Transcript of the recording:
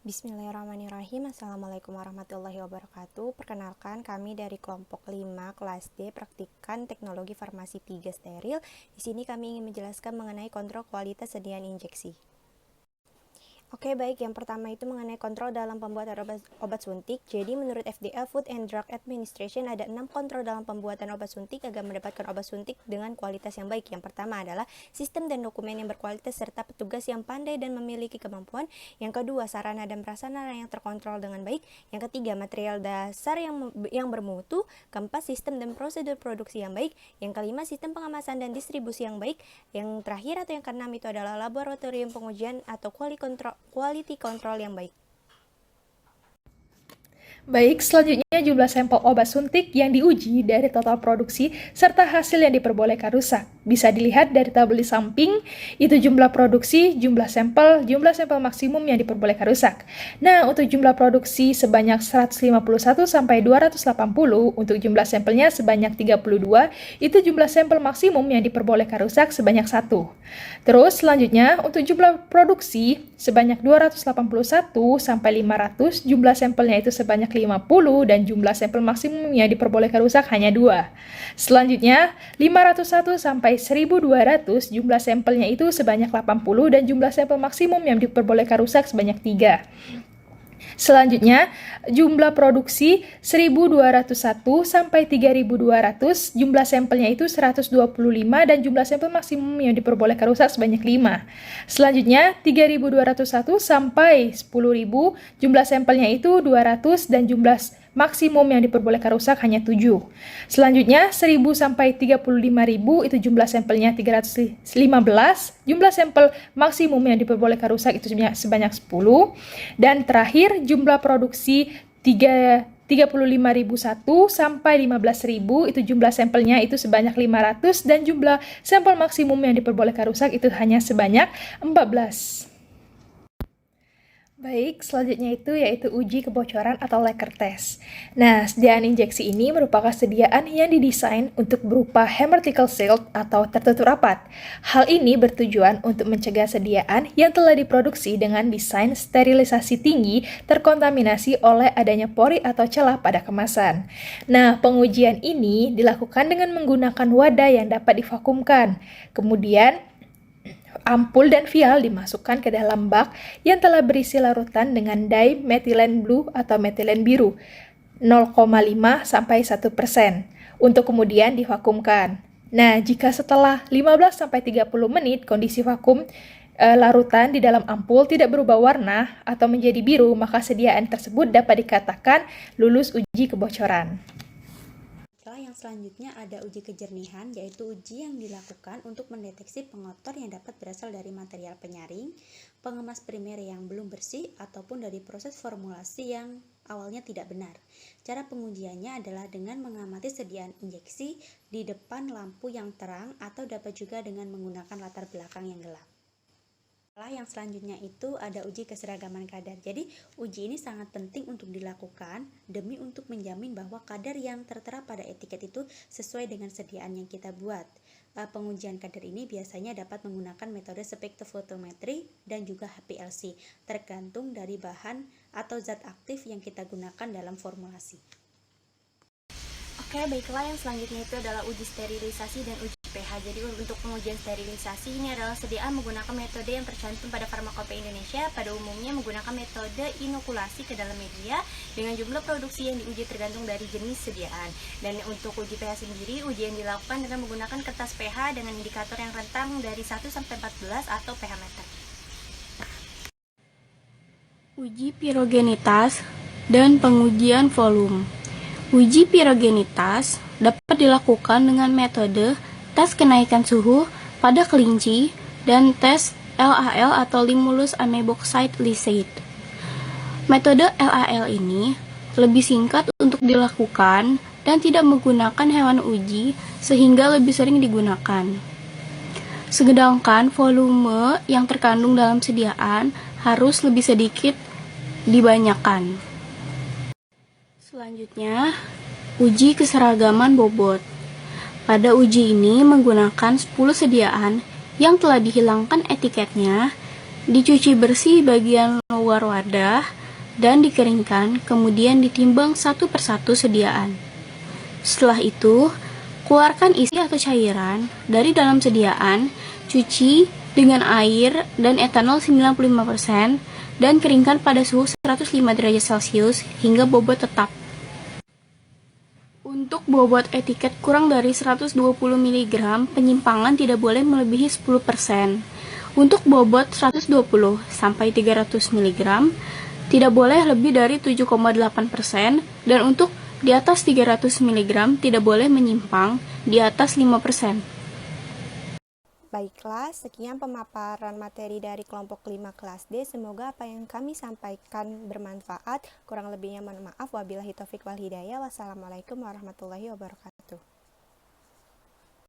Bismillahirrahmanirrahim. Assalamualaikum warahmatullahi wabarakatuh. Perkenalkan, kami dari kelompok 5 kelas D praktikan teknologi farmasi 3 steril. Di sini kami ingin menjelaskan mengenai kontrol kualitas sediaan injeksi. Oke, baik. Yang pertama itu mengenai kontrol dalam pembuatan obat suntik. Jadi menurut FDA, Food and Drug Administration, ada 6 kontrol dalam pembuatan obat suntik agar mendapatkan obat suntik dengan kualitas yang baik. Yang pertama adalah sistem dan dokumen yang berkualitas serta petugas yang pandai dan memiliki kemampuan. Yang kedua, sarana dan prasarana yang terkontrol dengan baik. Yang ketiga, material dasar yang bermutu. Keempat, sistem dan prosedur produksi yang baik. Yang kelima, sistem pengemasan dan distribusi yang baik. Yang terakhir atau yang keenam itu adalah laboratorium pengujian atau quality control yang baik. Baik, selanjutnya jumlah sampel obat suntik yang diuji dari total produksi serta hasil yang diperbolehkan rusak. Bisa dilihat dari tabel di samping, itu jumlah produksi, jumlah sampel maksimum yang diperbolehkan rusak. Nah, untuk jumlah produksi sebanyak 151 sampai 280, untuk jumlah sampelnya sebanyak 32, itu jumlah sampel maksimum yang diperbolehkan rusak sebanyak 1. Terus selanjutnya, untuk jumlah produksi sebanyak 281 sampai 500, jumlah sampelnya itu sebanyak 50 dan jumlah sampel maksimum yang diperbolehkan rusak hanya 2. Selanjutnya, 501 sampai 1200, jumlah sampelnya itu sebanyak 80 dan jumlah sampel maksimum yang diperbolehkan rusak sebanyak 3. Selanjutnya, jumlah produksi 1201 sampai 3200, jumlah sampelnya itu 125 dan jumlah sampel maksimum yang diperbolehkan rusak sebanyak 5. Selanjutnya, 3201 sampai 10.000, jumlah sampelnya itu 200 dan jumlah maksimum yang diperbolehkan rusak hanya 7. Selanjutnya, 1000 sampai 35.000, itu jumlah sampelnya 315, jumlah sampel maksimum yang diperbolehkan rusak itu sebanyak 10. Dan terakhir, jumlah produksi 35.001 sampai 15.000, itu jumlah sampelnya itu sebanyak 500 dan jumlah sampel maksimum yang diperbolehkan rusak itu hanya sebanyak 14. Baik, selanjutnya yaitu uji kebocoran atau leak test. Nah, sediaan injeksi ini merupakan sediaan yang didesain untuk berupa hermetical sealed atau tertutup rapat. Hal ini bertujuan untuk mencegah sediaan yang telah diproduksi dengan desain sterilisasi tinggi terkontaminasi oleh adanya pori atau celah pada kemasan. Nah, pengujian ini dilakukan dengan menggunakan wadah yang dapat divakumkan. Kemudian, ampul dan vial dimasukkan ke dalam bak yang telah berisi larutan dengan dimethylene blue atau metilen biru 0,5 sampai 1% untuk kemudian divakumkan. Nah, jika setelah 15 sampai 30 menit kondisi vakum larutan di dalam ampul tidak berubah warna atau menjadi biru, maka sediaan tersebut dapat dikatakan lulus uji kebocoran. Yang selanjutnya ada uji kejernihan, yaitu uji yang dilakukan untuk mendeteksi pengotor yang dapat berasal dari material penyaring, pengemas primer yang belum bersih, ataupun dari proses formulasi yang awalnya tidak benar. Cara pengujiannya adalah dengan mengamati sediaan injeksi di depan lampu yang terang atau dapat juga dengan menggunakan latar belakang yang gelap. Yang selanjutnya itu ada uji keseragaman kadar. Jadi uji ini sangat penting untuk dilakukan demi untuk menjamin bahwa kadar yang tertera pada etiket itu sesuai dengan sediaan yang kita buat. Pengujian kadar ini biasanya dapat menggunakan metode spektrofotometri dan juga HPLC, tergantung dari bahan atau zat aktif yang kita gunakan dalam formulasi. Oke, baiklah, yang selanjutnya itu adalah uji sterilisasi dan uji pH. Jadi untuk pengujian sterilisasi ini adalah sediaan menggunakan metode yang tercantum pada Farmakopeia Indonesia. Pada umumnya menggunakan metode inokulasi ke dalam media dengan jumlah produksi yang diuji tergantung dari jenis sediaan. Dan untuk uji pH sendiri, uji yang dilakukan dengan menggunakan kertas pH dengan indikator yang rentang dari 1 sampai 14 atau pH meter. Uji pirogenitas dan pengujian volume. Uji pirogenitas dapat dilakukan dengan metode tes kenaikan suhu pada kelinci dan tes LAL atau Limulus ameboxide lysate. Metode LAL ini lebih singkat untuk dilakukan dan tidak menggunakan hewan uji sehingga lebih sering digunakan. Sedangkan volume yang terkandung dalam sediaan harus lebih sedikit dibanyakan. Selanjutnya, uji keseragaman bobot. Pada uji ini menggunakan 10 sediaan yang telah dihilangkan etiketnya Dicuci bersih bagian luar wadah dan dikeringkan, kemudian ditimbang satu persatu sediaan. Setelah itu, keluarkan isi atau cairan dari dalam sediaan, cuci dengan air dan etanol 95% dan keringkan pada suhu 105 derajat Celcius hingga bobot tetap. Untuk bobot etiket kurang dari 120 mg, penyimpangan tidak boleh melebihi 10%. Untuk bobot 120 sampai 300 mg, tidak boleh lebih dari 7,8%, dan untuk di atas 300 mg tidak boleh menyimpang di atas 5%. Baiklah, sekian pemaparan materi dari kelompok 5 kelas D. Semoga apa yang kami sampaikan bermanfaat. Kurang lebihnya mohon maaf. Wabillahi taufik wal hidayah. Wassalamualaikum warahmatullahi wabarakatuh.